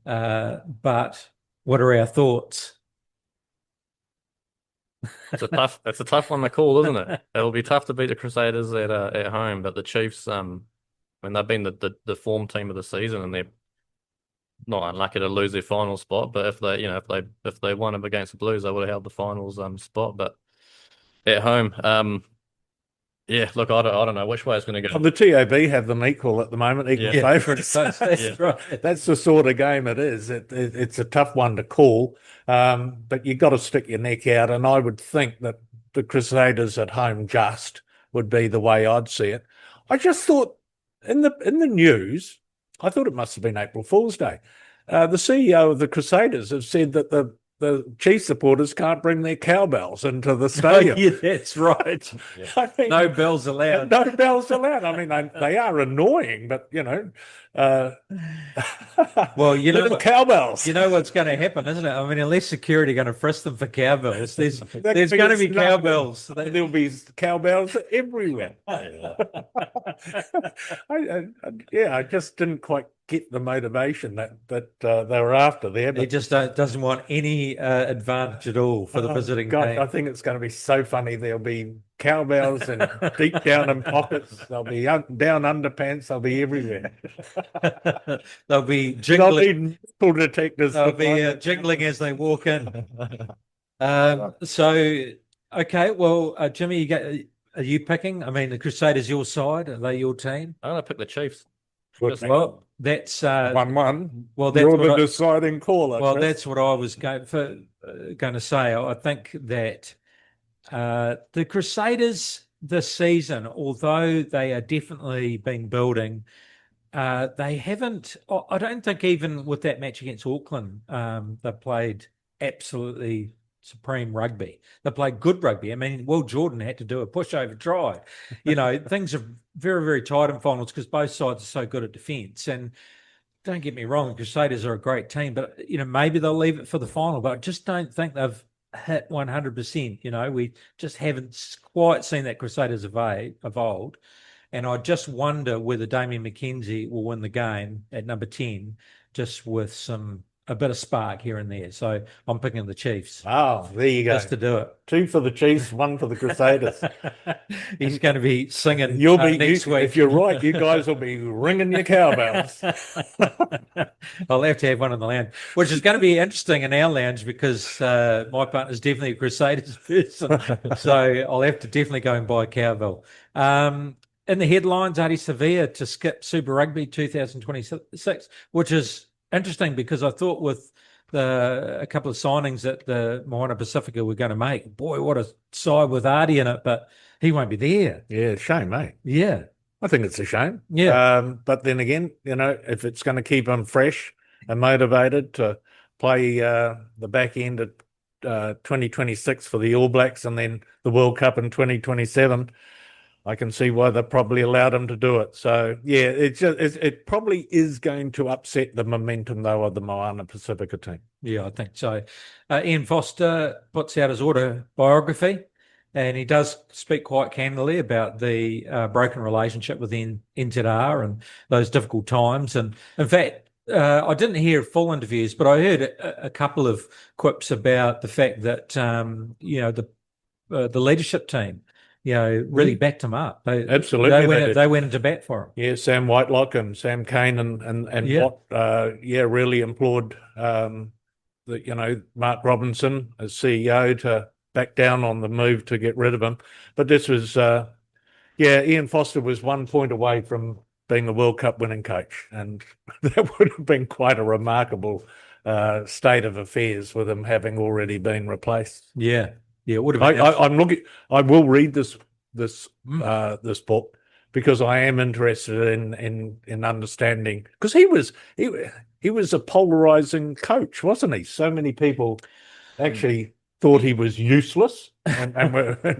But what are our thoughts? It's a tough one to call, isn't it? It'll be tough to beat the Crusaders at home, but the Chiefs, they've been the form team of the season, and they're not unlucky to lose their final spot. But if they won up against the Blues, they would have held the finals spot. But at home, yeah, look, I don't know which way it's going to go. Well, the TAB have them equal at the moment, equal favourites. That's right. That's the sort of game it is. It's a tough one to call, but you've got to stick your neck out. And I would think that the Crusaders at home just would be the way I'd see it. I just thought in the news, I thought it must have been April Fool's Day. The CEO of the Crusaders have said that the Chiefs supporters can't bring their cowbells into the stadium. Yeah, that's right. Yeah. I mean, no bells allowed. No bells allowed. I mean, they are annoying, but well, you know, little cowbells. You know what's going to happen, isn't it? I mean, unless security are going to frisk them for cowbells, there's going to be cowbells. There'll be cowbells everywhere. I just didn't quite get the motivation that they were after there. But he just doesn't want any advantage at all for the visiting team. I think it's going to be so funny. There'll be cowbells and deep down in pockets. They'll be down underpants. They'll be everywhere. They'll be jingling. They'll be metal detectors. They'll be jingling as they walk in. So, okay, well, Jimmy, are you picking? I mean, the Crusaders your side? Are they your team? I'm going to pick the Chiefs. Well, that's 1-1. Well, that's you're the deciding caller. Well, Chris. that's what I was going to say. I think that the Crusaders this season, although they are definitely been building, they haven't. I don't think even with that match against Auckland, they played absolutely supreme rugby. They played good rugby. I mean, Will Jordan had to do a pushover try. Things are very, very tight in finals because both sides are so good at defence. And don't get me wrong, the Crusaders are a great team, but maybe they'll leave it for the final. But I just don't think they've hit 100%. We just haven't quite seen that Crusaders of old. And I just wonder whether Damien McKenzie will win the game at number 10, just with a bit of spark here and there. So I'm picking the Chiefs. Oh, there you go. Just to do it. 2 for the Chiefs, 1 for the Crusaders. He's going to be singing next week. If you're right, you guys will be ringing your cowbells. I'll have to have one in the lounge, which is going to be interesting in our lounge because my partner's definitely a Crusaders person. So I'll have to definitely go and buy a cowbell. In the headlines, Adi Sevilla to skip Super Rugby 2026, which is interesting because I thought with a couple of signings that the Moana Pacifica were going to make, boy, what a side with Artie in it, but he won't be there. Yeah, shame, mate. Yeah. I think it's a shame. Yeah. But then again, if it's going to keep him fresh and motivated to play the back end of 2026 for the All Blacks and then the World Cup in 2027, I can see why they probably allowed him to do it. So, yeah, it probably is going to upset the momentum, though, of the Moana Pacifica team. Yeah, I think so. Ian Foster puts out his autobiography, and he does speak quite candidly about the broken relationship with NZR and those difficult times. And, in fact, I didn't hear full interviews, but I heard a couple of quips about the fact that, the leadership team, really backed him up. Absolutely, they went into bat for him. Yeah, Sam Whitelock and Sam Kane and Watt, really implored Mark Robinson as CEO to back down on the move to get rid of him. But this was Yeah, Ian Foster was 1 point away from being a World Cup winning coach, and that would have been quite a remarkable state of affairs with him having already been replaced. Yeah, it would have been. I'm looking. I will read this book because I am interested in understanding, because he was a polarizing coach, wasn't he? So many people actually thought he was useless and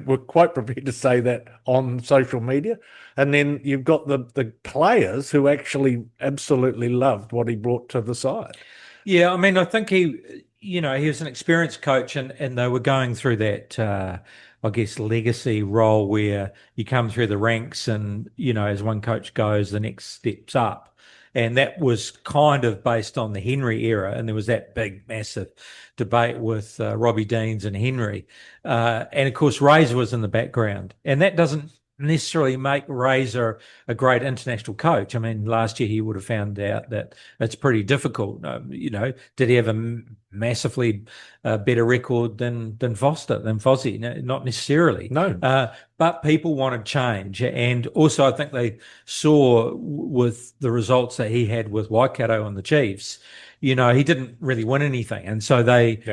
were quite prepared to say that on social media. And then you've got the players who actually absolutely loved what he brought to the side. Yeah, I mean, I think he was an experienced coach, and they were going through that, I guess, legacy role where you come through the ranks and, as one coach goes, the next steps up. And that was kind of based on the Henry era. And there was that big, massive debate with Robbie Deans and Henry. And of course, Razor was in the background. And that doesn't necessarily make Razor a great international coach. I mean, last year he would have found out that it's pretty difficult. Did he have a massively better record than Fozzie? No, not necessarily. No. But people wanted change. And also I think they saw with the results that he had with Waikato and the Chiefs, he didn't really win anything. And so they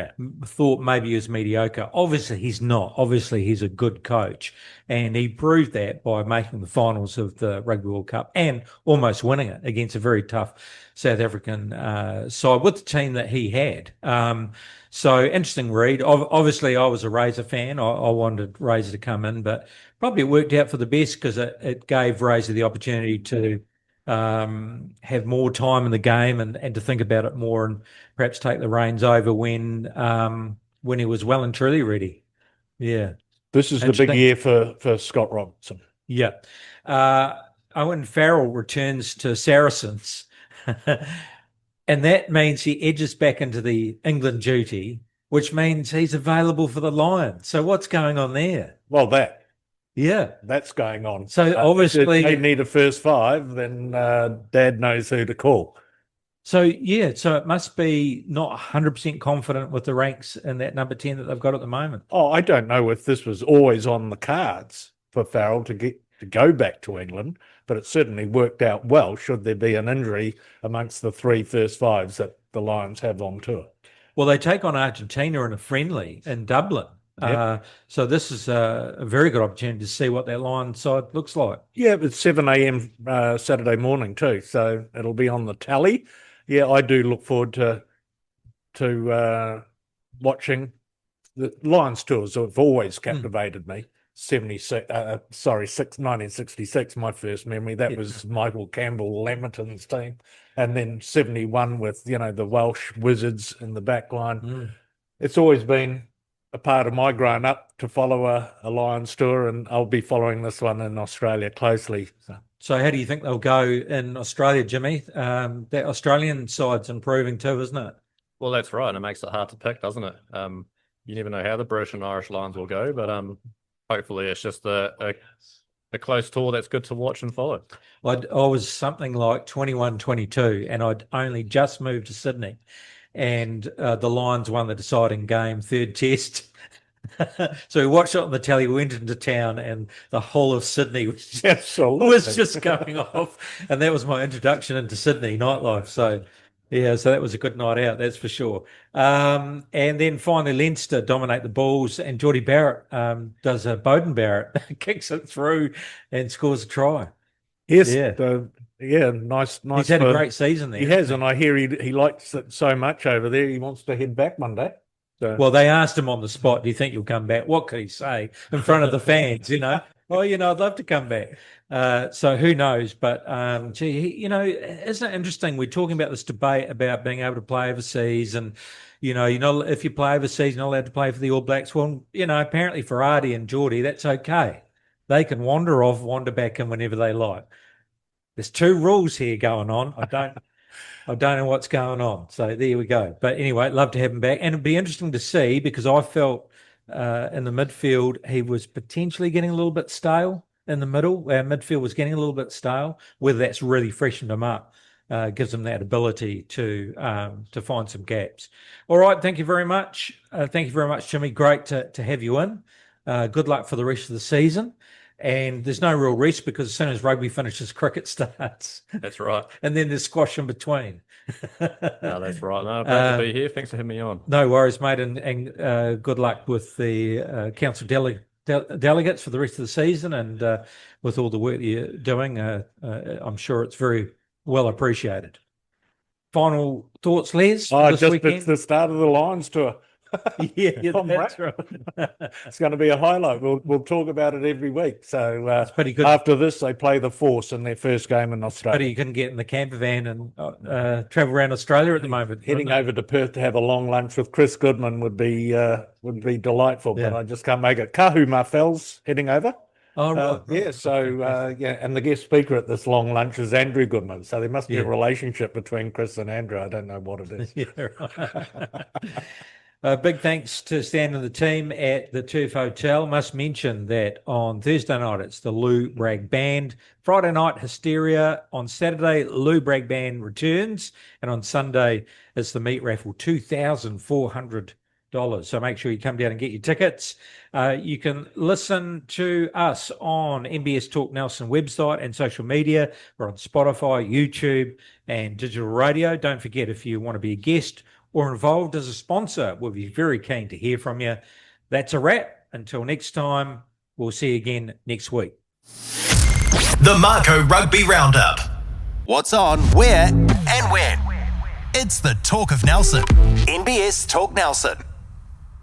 thought maybe he was mediocre. Obviously, he's not. Obviously, he's a good coach. And he proved that by making the finals of the Rugby World Cup and almost winning it against a very tough South African side with the team that he had. So interesting read. Obviously, I was a Razor fan. I wanted Razor to come in, but probably it worked out for the best because it gave Razor the opportunity to have more time in the game and to think about it more and perhaps take the reins over when he was well and truly ready. Yeah. This is the big year for Scott Robinson. Yeah. Owen Farrell returns to Saracens. And that means he edges back into the England duty, which means he's available for the Lions. So what's going on there? Well, Yeah, that's going on. So obviously, if they need a first five, then Dad knows who to call. So it must be not 100% confident with the ranks in that number 10 that they've got at the moment. Oh, I don't know if this was always on the cards for Farrell to go back to England, but it certainly worked out well should there be an injury amongst the three first fives that the Lions have on tour. Well, they take on Argentina in a friendly in Dublin. Yep. So this is a very good opportunity to see what that Lions side looks like. Yeah, it's 7 a.m. Saturday morning too, so it'll be on the tally. Yeah, I do look forward to watching the Lions tours. Have always captivated me. 1966, my first memory. That was Michael Campbell Lamberton's team, and then 71 with the Welsh Wizards in the back line. It's always been a part of my growing up to follow a Lions tour, and I'll be following this one in Australia closely. So how do you think they'll go in Australia, Jimmy? That Australian side's improving too, isn't it? Well, that's right. And it makes it hard to pick, doesn't it? You never know how the British and Irish Lions will go, but hopefully it's just a close tour that's good to watch and follow. I was something like 21, 22, and I'd only just moved to Sydney. And the Lions won the deciding game, third test. So we watched it on the telly, we went into town, and the whole of Sydney was just going off. And that was my introduction into Sydney nightlife. So, so that was a good night out, that's for sure. And then finally, Leinster dominate the Bulls, and Geordie Barrett does a Bowden Barrett, kicks it through and scores a try. Yes, nice. He's had a great season there. He has, and I hear he likes it so much over there, he wants to head back Monday. So. Well, they asked him on the spot, do you think you'll come back? What could he say in front of the fans, Well, I'd love to come back. So who knows? But, isn't it interesting? We're talking about this debate about being able to play overseas and, if you play overseas, you're not allowed to play for the All Blacks. Well, apparently for Artie and Geordie, that's okay. They can wander back in whenever they like. There's two rules here going on. I don't know what's going on. So there we go. But anyway, love to have him back. And it'd be interesting to see, because I felt in the midfield, he was potentially getting a little bit stale in the middle. Our midfield was getting a little bit stale. Whether that's really freshened him up, gives him that ability to find some gaps. All right. Thank you very much. Thank you very much, Jimmy. Great to have you in. Good luck for the rest of the season. and there's no real rest because as soon as rugby finishes, cricket starts. That's right. And then there's squash in between. No, that's right. No, glad to be here. Thanks for having me on. No worries, mate, and good luck with the council delegates for the rest of the season and with all the work you're doing. I'm sure it's very well appreciated. Final thoughts, Les? Just it's the start of the Lions tour. Yeah, that's right. It's going to be a highlight. We'll talk about it every week. So it's pretty good. After this, they play the Force in their first game in Australia. But you can get in the camper van and travel around Australia at the moment. Heading over to Perth to have a long lunch with Chris Goodman would be delightful. Yeah. But I just can't make it. Kahu Marfell's heading over. Oh, right. Yeah. So and the guest speaker at this long lunch is Andrew Goodman. So there must be a relationship between Chris and Andrew. I don't know what it is. Yeah, right. Big thanks to Stan and the team at the Turf Hotel. Must mention that on Thursday night, it's the Lou Bragg Band. Friday night, Hysteria. On Saturday, Lou Bragg Band returns. And on Sunday, it's the meat raffle, $2,400. So make sure you come down and get your tickets. You can listen to us on NBS Talk Nelson website and social media. We're on Spotify, YouTube, and digital radio. Don't forget, if you want to be a guest or involved as a sponsor, we'll be very keen to hear from you. That's a wrap. Until next time, we'll see you again next week. The Mako Rugby Roundup. What's on, where, and when. It's the Talk of Nelson. NBS Talk Nelson.